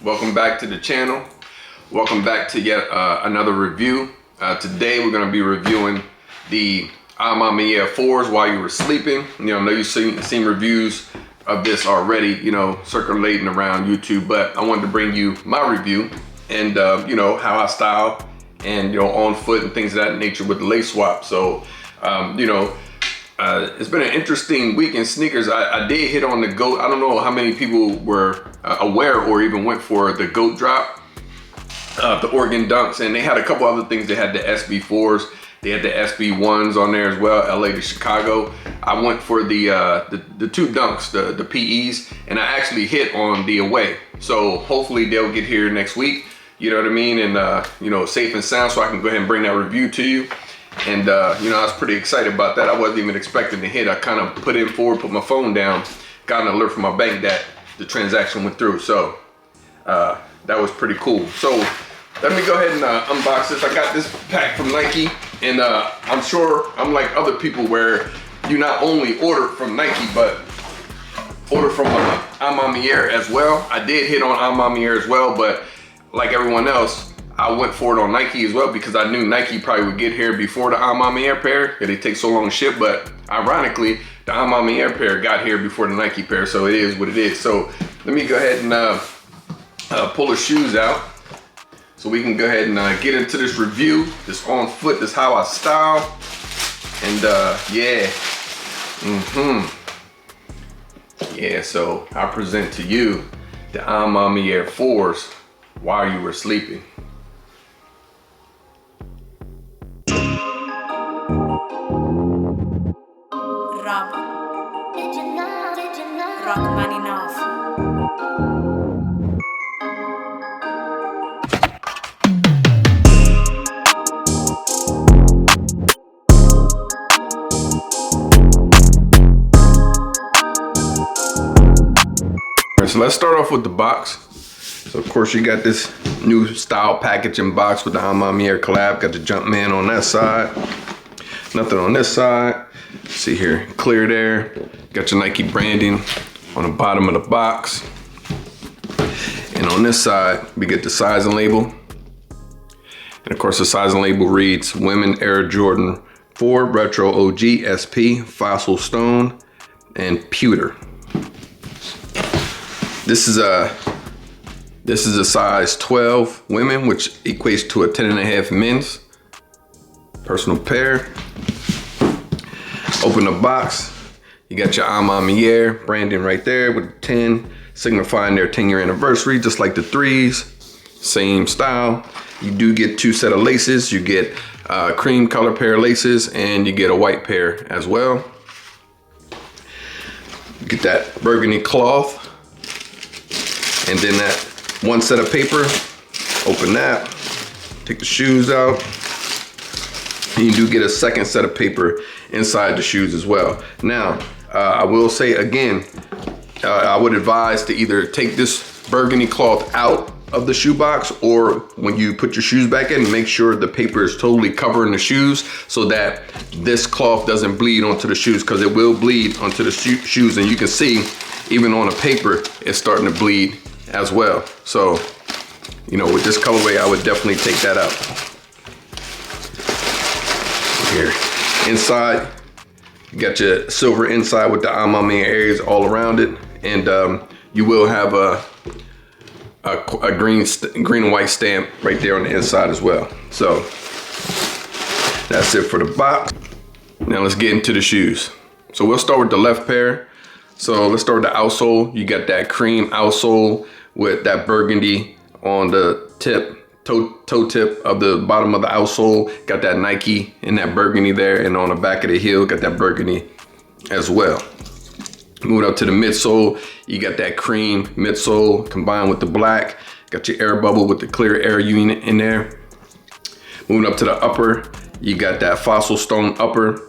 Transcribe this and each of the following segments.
Welcome back to the channel. Welcome back to yet another review. Today we're going to be reviewing the Manière 4s while you were sleeping. I know you've seen reviews of this already, circulating around YouTube, but I wanted to bring you my review and how I style and on foot and things of that nature with the lace swap. So it's been an interesting week in sneakers. I did hit on the GOAT. I don't know how many people were aware or even went for the GOAT drop, the Oregon Dunks, and they had a couple other things. They had the SB4s, they had the SB1s on there as well, LA to Chicago. I went for the two Dunks, the PEs, and I actually hit on the away. So hopefully they'll get here next week, you know what I mean, and safe and sound, so I can go ahead and bring that review to you. And I was pretty excited about that. I wasn't even expecting to hit. I kind of put my phone down, got an alert from my bank that the transaction went through. So that was pretty cool. So let me go ahead and unbox this. I got this pack from Nike, and I'm sure I'm like other people where you not only order from Nike, but order from Manière as well. I did hit on Manière as well, but like everyone else, I went for it on Nike as well because I knew Nike probably would get here before the Manière pair. They take so long to ship, but ironically, the Manière pair got here before the Nike pair, so it is what it is. So let me go ahead and pull the shoes out so we can go ahead and get into this review, this on foot, this how I style, and yeah, so I present to you the Manière 4s while you were sleeping. So let's start off with the box. So of course you got this new style packaging box with the Manière collab. Got the Jumpman on that side. Nothing on this side. See here, clear there. Got your Nike branding on the bottom of the box. And on this side, we get the sizing label. And of course the sizing label reads Women Air Jordan 4 Retro OG SP Fossil Stone and Pewter. This is a size 12 women, which equates to a 10.5 men's. Personal pair. Open the box. You got your Manière branding right there with 10, signifying their 10-year anniversary, just like the 3s. Same style. You do get 2 set of laces. You get cream color pair of laces, and you get a white pair as well. You get that burgundy cloth. And then that 1 set of paper, open that, take the shoes out, and you do get a 2nd set of paper inside the shoes as well. Now, I will say again, I would advise to either take this burgundy cloth out of the shoe box, or when you put your shoes back in, make sure the paper is totally covering the shoes so that this cloth doesn't bleed onto the shoes, because it will bleed onto the shoes, and you can see even on the paper, it's starting to bleed as well. So, with this colorway, I would definitely take that out. Here, inside, you got your silver inside with the Manière areas all around it, and you will have a green and white stamp right there on the inside as well. So that's it for the box. Now let's get into the shoes. So we'll start with the left pair. So let's start with the outsole. You got that cream outsole with that burgundy on the toe tip of the bottom of the outsole. Got that Nike and that burgundy there, and on the back of the heel, got that burgundy as well. Moving up to the midsole, you got that cream midsole combined with the black. Got your air bubble with the clear air unit in there. Moving up to the upper, you got that fossil stone upper.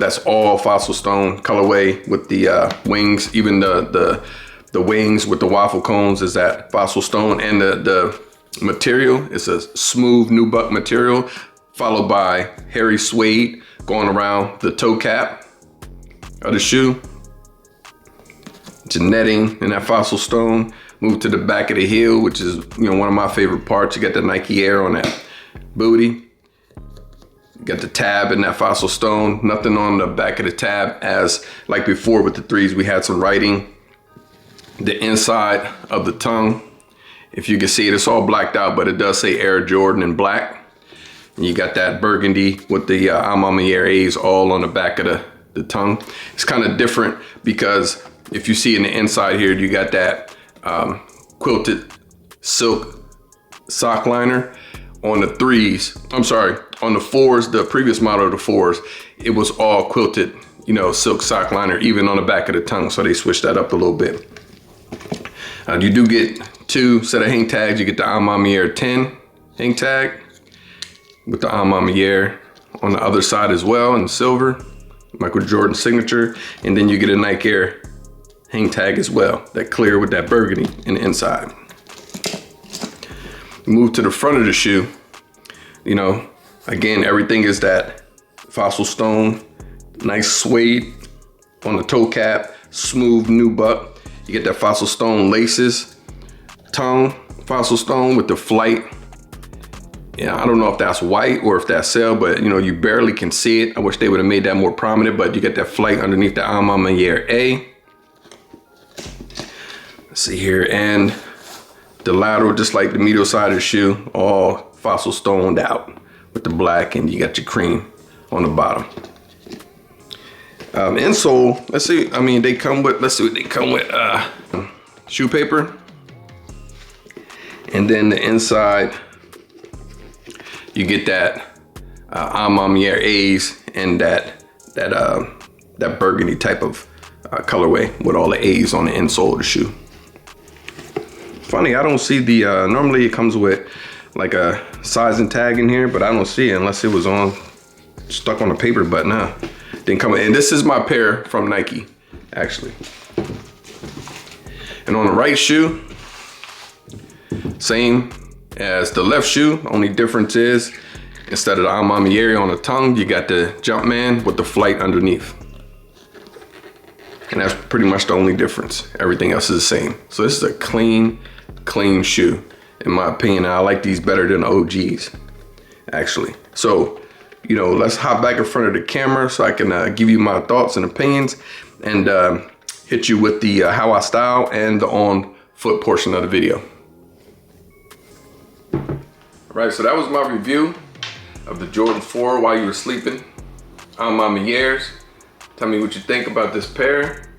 That's all fossil stone colorway with the wings. Even the wings with the waffle cones is that fossil stone, and the material is a smooth nubuck material, followed by hairy suede going around the toe cap of the shoe. Netting in that fossil stone. Move to the back of the heel, which is, you know, one of my favorite parts. You got the Nike Air on that booty. You got the tab and that fossil stone. Nothing on the back of the tab, as like before with the 3s, we had some writing. The inside of the tongue, if you can see it, it's all blacked out, but it does say Air Jordan in black. And you got that burgundy with the Manière A's all on the back of the tongue. It's kind of different because if you see in the inside here, you got that quilted silk sock liner. On the 3s, I'm sorry, on the 4s, the previous model of the 4s, it was all quilted, you know, silk sock liner, even on the back of the tongue. So they switched that up a little bit. You do get 2 set of hang tags. You get the Manière 10 hang tag with the Manière on the other side as well in silver, Michael Jordan signature. And then you get a Nike Air hang tag as well, that clear with that burgundy in the inside. Move to the front of the shoe, you know, again, everything is that fossil stone, nice suede on the toe cap, smooth nubuck. You get that fossil stone laces, tongue, fossil stone with the flight. Yeah, I don't know if that's white or if that's cell, but you know, you barely can see it. I wish they would have made that more prominent, but you get that flight underneath the Manière A. Let's see here, and the lateral, just like the medial side of the shoe, all fossil stoned out with the black, and you got your cream on the bottom. Insole, let's see, I mean, they come with, let's see what they come with, shoe paper. And then the inside, you get that Manière A's and that burgundy type of colorway with all the A's on the insole of the shoe. Funny, I don't see the, normally it comes with like a sizing tag in here, but I don't see it unless it was stuck on the paper, but nah, didn't come in. And this is my pair from Nike, actually. And on the right shoe, same as the left shoe, only difference is instead of the Manière on the tongue, you got the Jumpman with the flight underneath. And that's pretty much the only difference. Everything else is the same. So this is a clean shoe, in my opinion. I like these better than the OGs, actually. So, you know, let's hop back in front of the camera so I can give you my thoughts and opinions, and hit you with the how I style and the on foot portion of the video. All right, so that was my review of the Jordan 4 while you were sleeping on Manières. Tell me what you think about this pair.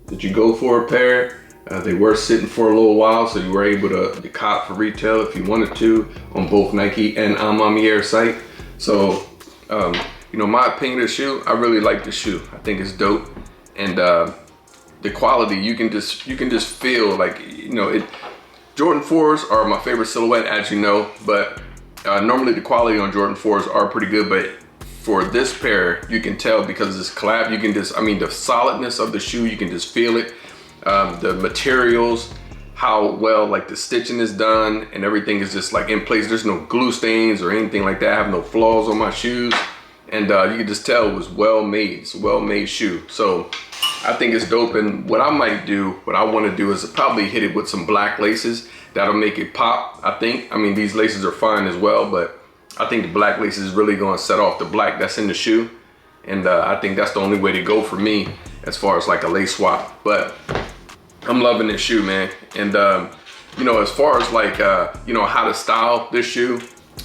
Did you go for a pair? They were sitting for a little while, so you were able to cop for retail if you wanted to on both Nike and Manière site. So, you know, my opinion of the shoe, I really like the shoe. I think it's dope, and the quality, you can just feel like, you know, Jordan 4s are my favorite silhouette, as you know, but normally the quality on Jordan 4s are pretty good, but for this pair, you can tell because it's collab, you can just, I mean, the solidness of the shoe, you can just feel it. The materials, how well like the stitching is done, and everything is just like in place. There's no glue stains or anything like that. I have no flaws on my shoes, and you can just tell it was well made. It's a well-made shoe. So I think it's dope. And what I might do, what I want to do is probably hit it with some black laces. That'll make it pop, I think. I mean, these laces are fine as well, but I think the black laces is really going to set off the black that's in the shoe. And I think that's the only way to go for me as far as like a lace swap. But I'm loving this shoe, man. And you know, as far as like you know, how to style this shoe,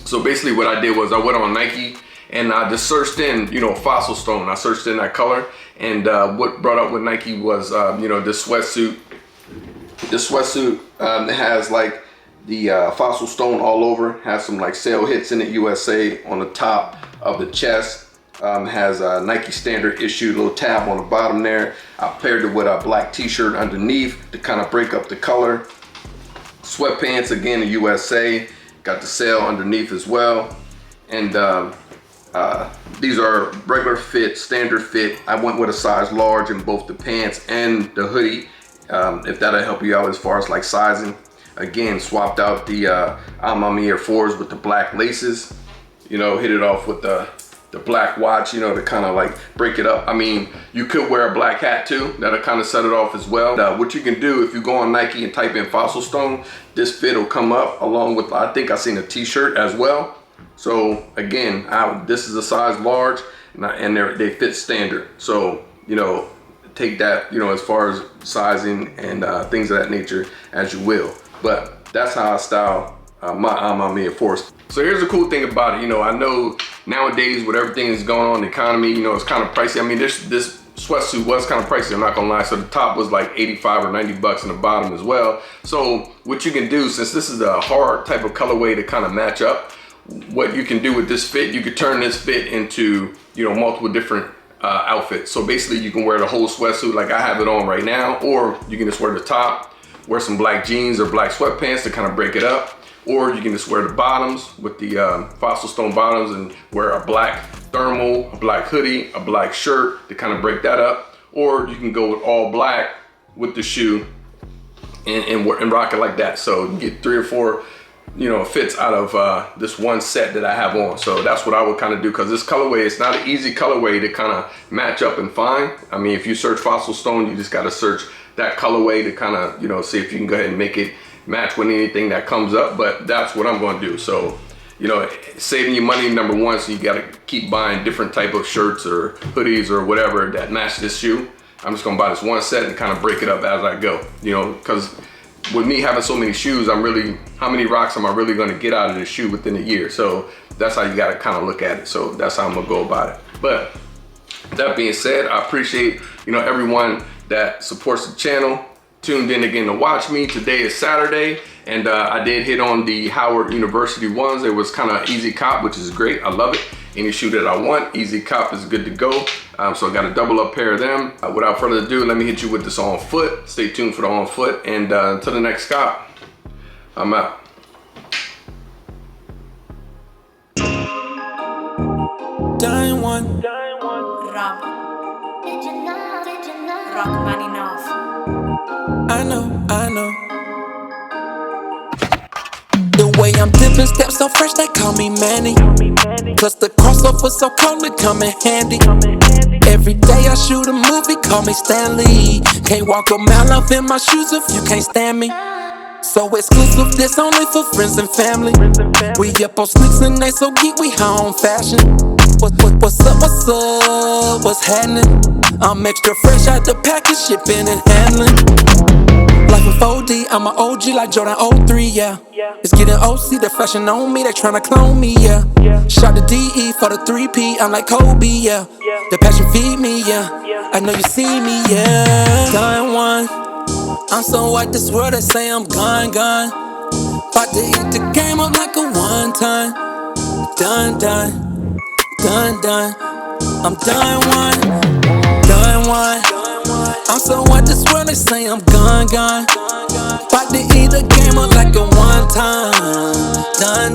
so basically what I did was I went on Nike and I just searched in, you know, fossil stone. I searched in that color, and what brought up with Nike was you know, this sweatsuit. This sweatsuit has like the fossil stone all over, has some like sale hits in it, USA on the top of the chest. Has a Nike standard issue little tab on the bottom there. I paired it with a black t-shirt underneath to kind of break up the color. Sweatpants, again, the USA, got the sale underneath as well. And these are regular fit, standard fit. I went with a size large in both the pants and the hoodie, if that'll help you out as far as like sizing. Again, swapped out the Manière 4s with the black laces. You know, hit it off with the the black watch, you know, to kind of like break it up. I mean, you could wear a black hat too. That'll kind of set it off as well. What you can do, if you go on Nike and type in Fossil Stone, this fit will come up along with, I think I seen a t-shirt as well. So again, this is a size large, and they fit standard. So, you know, take that, you know, as far as sizing and things of that nature as you will. But that's how I style my Manière Force. So here's the cool thing about it. You know, I know nowadays with everything that's going on in the economy, you know, it's kind of pricey. I mean, this sweatsuit was kind of pricey, I'm not gonna lie. So the top was like 85 or 90 bucks and the bottom as well. So what you can do, since this is a hard type of colorway to kind of match up, what you can do with this fit, you could turn this fit into, you know, multiple different outfits. So basically you can wear the whole sweatsuit like I have it on right now, or you can just wear the top, wear some black jeans or black sweatpants to kind of break it up, or you can just wear the bottoms with the Fossil Stone bottoms and wear a black thermal, a black hoodie, a black shirt to kind of break that up, or you can go with all black with the shoe and rock it like that. So you get 3 or 4, you know, fits out of this one set that I have on. So that's what I would kind of do, because this colorway, it's not an easy colorway to kind of match up and find. I mean, if you search Fossil Stone, you just got to search that colorway to kind of, you know, see if you can go ahead and make it match with anything that comes up. But that's what I'm going to do. So, you know, saving you money, number one, so you got to keep buying different type of shirts or hoodies or whatever that match this shoe. I'm just going to buy this one set and kind of break it up as I go, you know, because with me having so many shoes, how many rocks am I really going to get out of the shoe within a year? So that's how you got to kind of look at it. So that's how I'm going to go about it. But that being said, I appreciate, you know, everyone that supports the channel, tuned in again to watch me. Today is Saturday, and I did hit on the Howard University ones. It was kind of easy cop, which is great. I love it. Any shoe that I want, easy cop is good to go. So I got a double up pair of them. Without further ado, let me hit you with this on foot. Stay tuned for the on foot, and until the next cop, I'm out. Dying one. Rock. Rock Manière. I know. The way I'm dipping steps so fresh, they call me Manny. Plus the crossover so cold, it come in handy. Every day I shoot a movie, call me Stanley. Can't walk a mile off in my shoes if you can't stand me. So exclusive, this only for friends and family. We up on sneaks and they so geek, we high on fashion. What's up, what's happening? I'm extra fresh out the package, shipping and handling. Life in 4D, I'm an OG like Jordan 03, yeah. It's getting OC, the fashion on me, they tryna clone me, yeah. Shot the DE for the 3P, I'm like Kobe, yeah. The passion feed me, yeah. I know you see me, yeah. Done one, I'm so white this world, they say I'm gone. About to eat the game up like a one time. Done. I'm done one. I'm so white this world, they say I'm gone. About to eat the game up like a one time. Done.